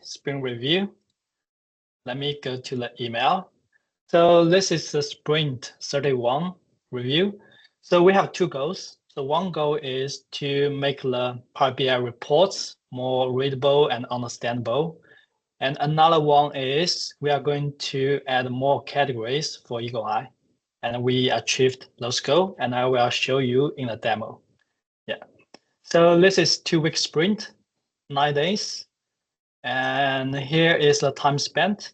Spring Review. Let me go to the email. So this is the Sprint 31 review. So we have two goals. So one goal is to make the Power BI reports more readable and understandable. And another one is we are going to add more categories for EagleEye. And we achieved those goals, and I will show you in the demo. Yeah. So this is 2-week sprint, 9 days. And here is the time spent.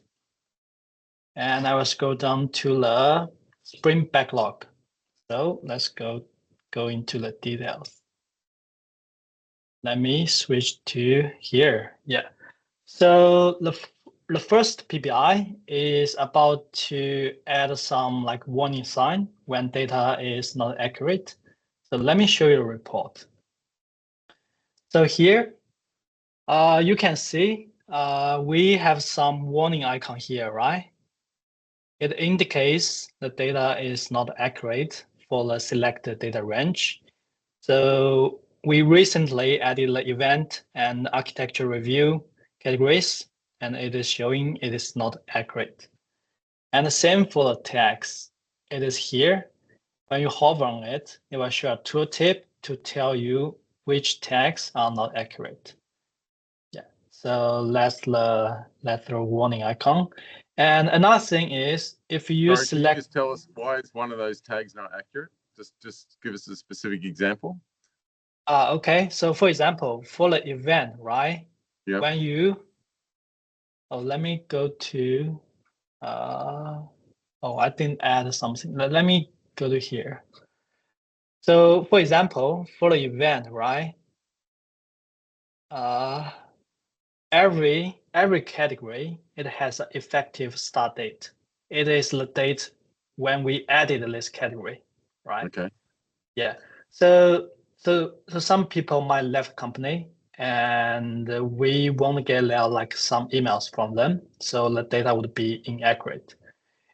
And I will scroll down to the sprint backlog. So let's go into the details. Let me switch to here. Yeah. So the first PBI is about to add some like warning sign when data is not accurate. So let me show you the report. So here, you can see we have some warning icon here, right? It indicates the data is not accurate for the selected data range. So we recently added the event and architecture review categories, and it is showing it is not accurate. And the same for the tags. It is here. When you hover on it, it will show a tooltip to tell you which tags are not accurate. Yeah, so that's the warning icon. And another thing is, if you select, can you just tell us why is one of those tags not accurate? Just give us a specific example. Okay, so for example, for the event, right? Yeah. When you, let me go to, I didn't add something. Let me go to here. So for example, for the event, right? Every category, it has an effective start date. It is the date when we added this category, right? Okay. Yeah. So some people might left company and we won't get like some emails from them. So the data would be inaccurate.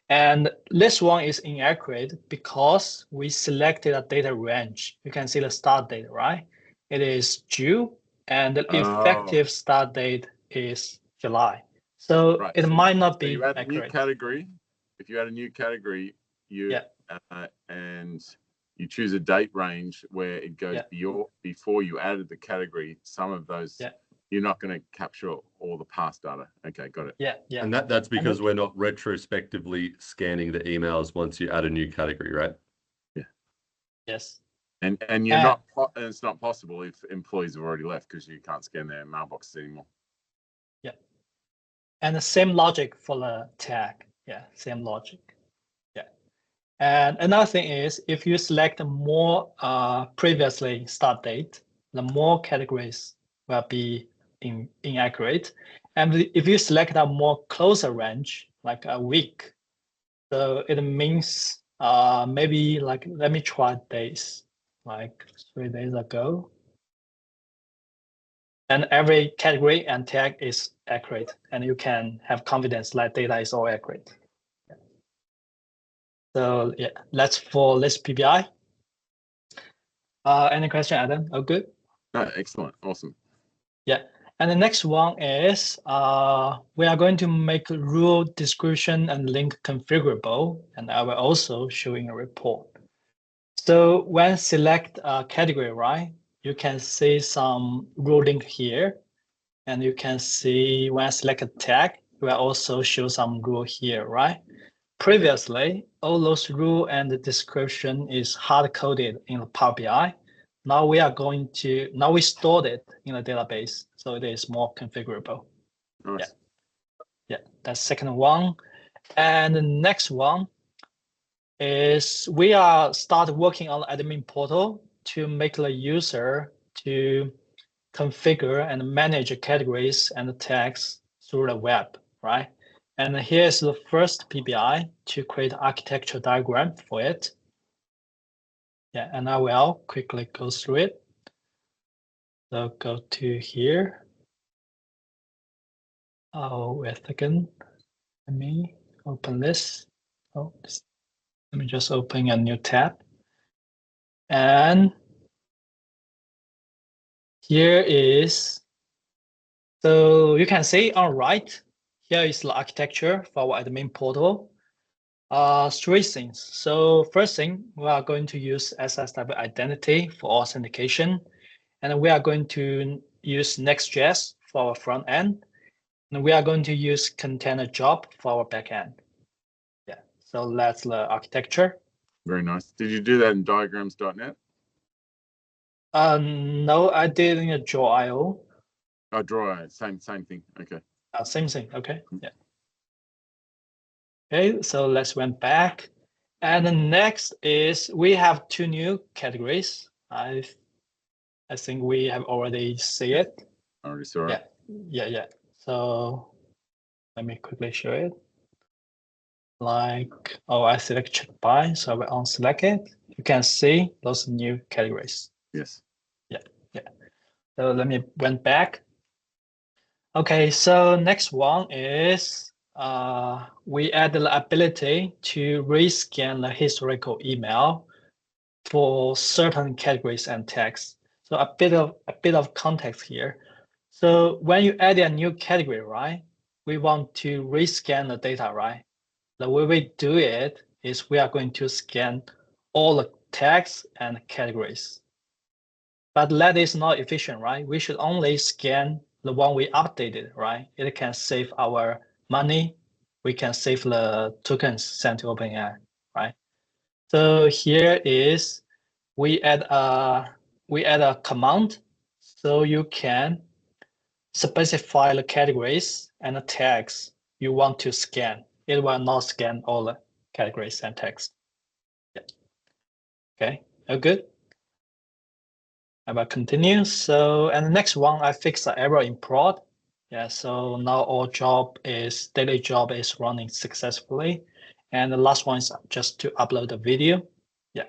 And this one is inaccurate because we selected a data range. You can see the start date, right? It is June and the effective start date is July. So right. It might not be you add accurate. A new category. If you add a new category, and you choose a date range where it goes before you added the category, some of those you're not going to capture all the past data. Okay, got it. Yeah. And that's because we're not retrospectively scanning the emails once you add a new category, right? Yeah. Yes. And you're not, and it's not possible if employees have already left because you can't scan their mailboxes anymore. Yeah. And the same logic for the tag. Yeah, same logic. Yeah. And another thing is if you select more previously start date, the more categories will be inaccurate. And if you select a more closer range, like a week, so it means maybe like, let me try days, like 3 days ago. And every category and tag is accurate, and you can have confidence that data is all accurate. Yeah. So yeah, that's for this PBI. Any question, Adam? Oh, good. Excellent, awesome. Yeah, and the next one is we are going to make rule description and link configurable, and I will also show in a report. So when select a category, right, you can see some rule link here, and you can see when I select a tag, it will also show some rule here, right? Previously, all those rule and the description is hard-coded in the Power BI. Now we stored it in a database, so it is more configurable. Nice. Yeah, that's second one. And the next one is we are start working on the admin portal to make the user to configure and manage categories and tags through the web, right? And here's the first PBI to create architecture diagram for it. Yeah, and I will quickly go through it. So go to here. Oh, wait a second. Let me open this. Let me just open a new tab. And here is So you can see on right, here is the architecture for our admin portal. Three things. So first thing, we are going to use SSW identity for authentication. And we are going to use Next.js for our front end. And we are going to use container job for our back end. Yeah, so that's the architecture. Very nice. Did you do that in diagrams.net? No, I did in a draw.io. Oh, draw.io, same thing. Okay. Same thing. Okay. Yeah. Okay, so let's went back. And the next is we have two new categories. I think we have already seen it. Already saw it. Yeah. So let me quickly show it. Like, I select check by, so I will unselect it. You can see those new categories. Yes. Yeah. So let me went back. Okay, so next one is we add the ability to rescan the historical email for certain categories and tags. So a bit of context here. So when you add a new category, right, we want to rescan the data, right? The way we do it is we are going to scan all the tags and categories. But that is not efficient, right? We should only scan the one we updated, right? It can save our money. We can save the tokens sent to OpenAI, right? So here is we add a command, so you can specify the categories and the tags you want to scan. It will not scan all the categories and tags. Yeah. Okay, all good. I will continue. So, and the next one, I fix the error in prod. Yeah, so now all daily job is running successfully. And the last one is just to upload the video. Yeah.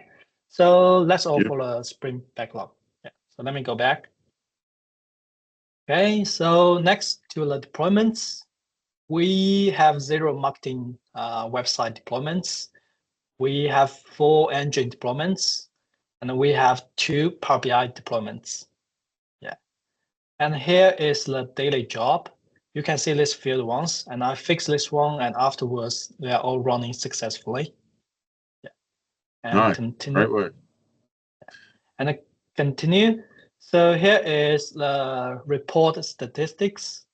So that's all for the Spring backlog. Yeah. So let me go back. Okay, so next to the deployments, we have 0 marketing website deployments. We have 4 engine deployments, and we have 2 Power BI deployments. Yeah. And here is the daily job. You can see this field once, and I fixed this one, and afterwards they are all running successfully. Yeah. And continue. Great work. And continue. So here is the report statistics.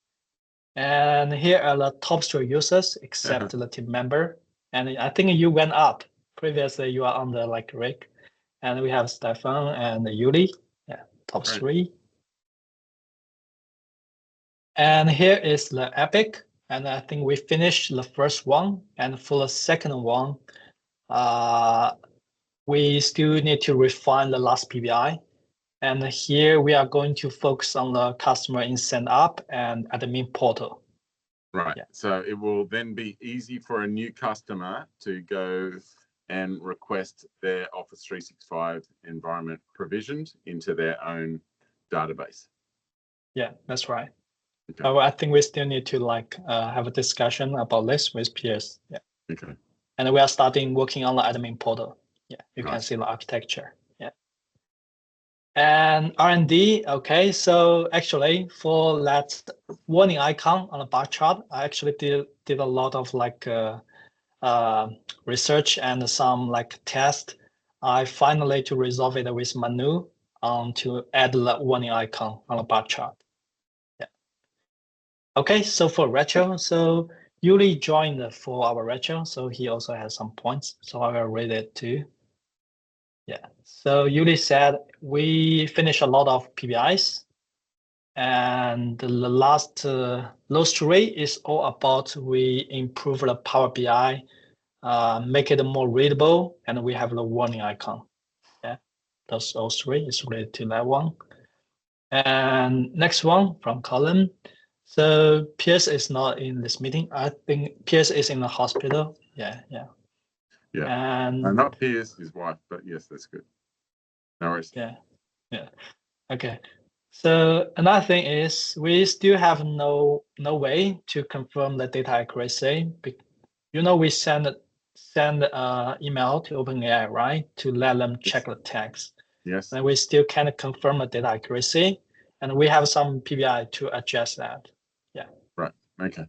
And here are the top 3 users except the team member. And I think you went up. Previously, you are under like Rick. And we have Stefan and Yuli. Yeah, top 3. And here is the epic. And I think we finished the first one. And for the second one, we still need to refine the last PBI. And here we are going to focus on the customer in send up and admin portal. Right. Yeah. So it will then be easy for a new customer to go and request their Office 365 environment provisioned into their own database. Yeah, that's right. Okay. I think we still need to have a discussion about this with peers. Yeah. Okay. And we are starting working on the admin portal. Yeah, you can see the architecture. Yeah. And R&D, okay, so actually for that warning icon on the bar chart, I actually did a lot of research and some test. I finally to resolve it with Manu to add the warning icon on the bar chart. Yeah. Okay, so for retro, so Yuli joined for our retro, so he also has some points. So I will read it too. Yeah, so Yuli said we finished a lot of PBIs, and the last those 3 is all about we improve the Power BI, make it more readable, and we have the warning icon. Yeah, those 3 is related to that one. And next one from Colin. So Pierce is not in this meeting. I think Pierce is in the hospital. Yeah. And not Pierce, his wife, but yes, that's good. No worries. Yeah. Okay. So another thing is we still have no way to confirm the data accuracy. We send email to OpenAI, right, to let them check the tags. Yes. And we still can't confirm the data accuracy, and we have some PBI to adjust that. Okay.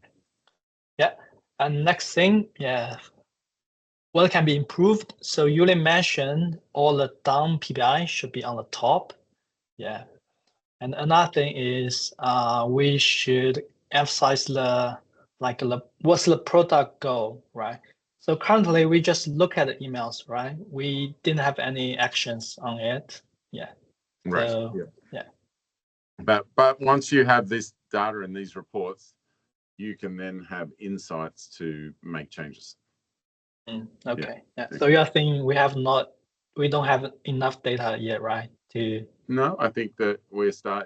Yeah. And next thing, what can be improved? So you mentioned all the down PBI should be on the top. Yeah. And another thing is we should emphasize what's the product goal, right? So currently we just look at the emails, right? We didn't have any actions on it. Yeah. Right. So, yeah. But once you have this data and these reports, you can then have insights to make changes. Okay. Yeah. So you're thinking we don't have enough data yet, right? No, I think that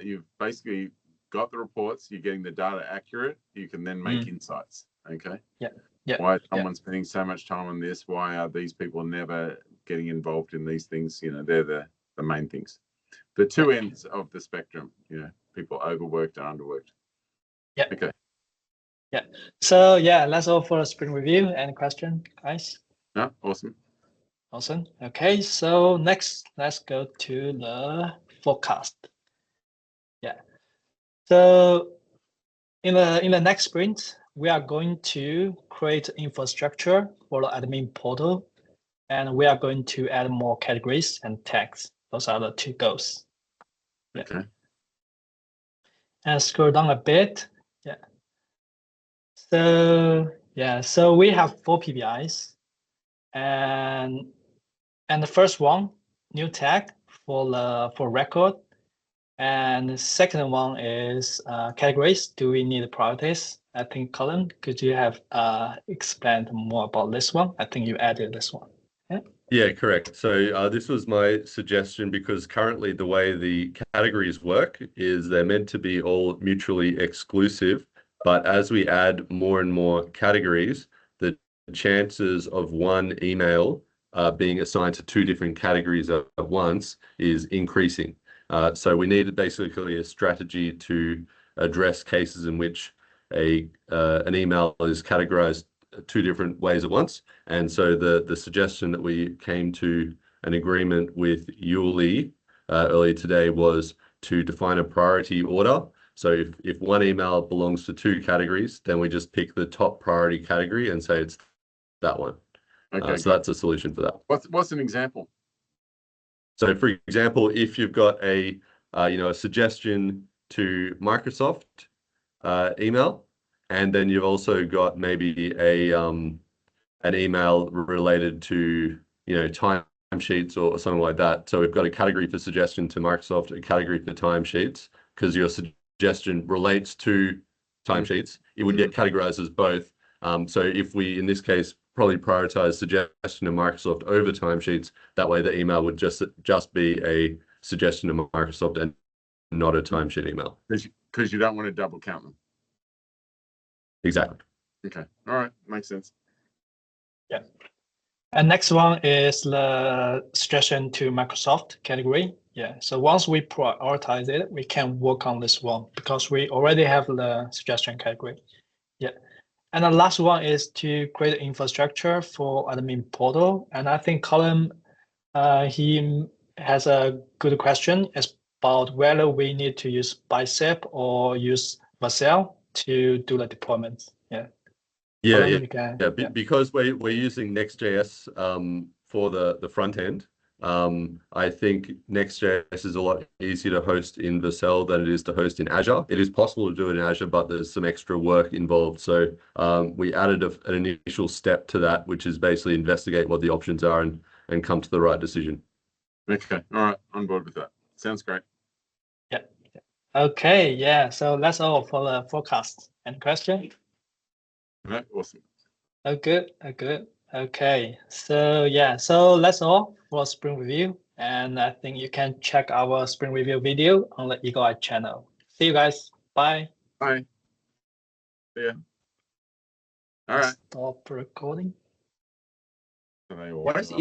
you've basically got the reports, you're getting the data accurate, you can then make insights. Okay. Yeah. Why is someone spending so much time on this? Why are these people never getting involved in these things? They're the main things. The two ends of the spectrum, people overworked and underworked. Yeah. Okay. Yeah. So that's all for the sprint review. Any question, guys? No, awesome. Awesome. Okay, so next, let's go to the forecast. Yeah. So in the next sprint, we are going to create infrastructure for the admin portal, and we are going to add more categories and tags. Those are the two goals. Okay. And scroll down a bit. Yeah. So we have 4 PBIs, and the first one, new tag for record, and the second one is categories. Do we need priorities? I think Colin, could you have explained more about this one? I think you added this one. Yeah, correct. So this was my suggestion because currently the way the categories work is they're meant to be all mutually exclusive. But as we add more and more categories, the chances of one email being assigned to 2 different categories at once is increasing. So we need basically a strategy to address cases in which an email is categorized 2 different ways at once. And so the suggestion that we came to an agreement with EagleEye earlier today was to define a priority order. So if one email belongs to 2 categories, then we just pick the top priority category and say it's that one. Okay, so that's a solution for that. What's an example? So for example, if you've got a suggestion to Microsoft email, and then you've also got maybe an email related to timesheets or something like that. So we've got a category for suggestion to Microsoft, a category for timesheets, because your suggestion relates to timesheets. It would get categorized as both. So if we, in this case, probably prioritize suggestion to Microsoft over timesheets, that way the email would just be a suggestion to Microsoft and not a timesheet email. Because you don't want to double count them. Exactly. Okay. All right. Makes sense. Yeah. And next one is the suggestion to Microsoft category. Yeah. So once we prioritize it, we can work on this one because we already have the suggestion category. Yeah. And the last one is to create infrastructure for admin portal. And I think Colin, he has a good question about whether we need to use Bicep or use Vercel to do the deployments. Yeah. Because we're using Next.js for the front end. I think Next.js is a lot easier to host in Vercel than it is to host in Azure. It is possible to do it in Azure, but there's some extra work involved. So we added an initial step to that, which is basically investigate what the options are and come to the right decision. Okay. All right. On board with that. Sounds great. Yeah. Okay. Yeah. So that's all for the forecast. Any question? No, awesome. Oh, good. Okay. So that's all for Spring Review. And I think you can check our Spring Review video on the EagleEye channel. See you guys. Bye. Bye. See ya. All right. Stop recording. Why is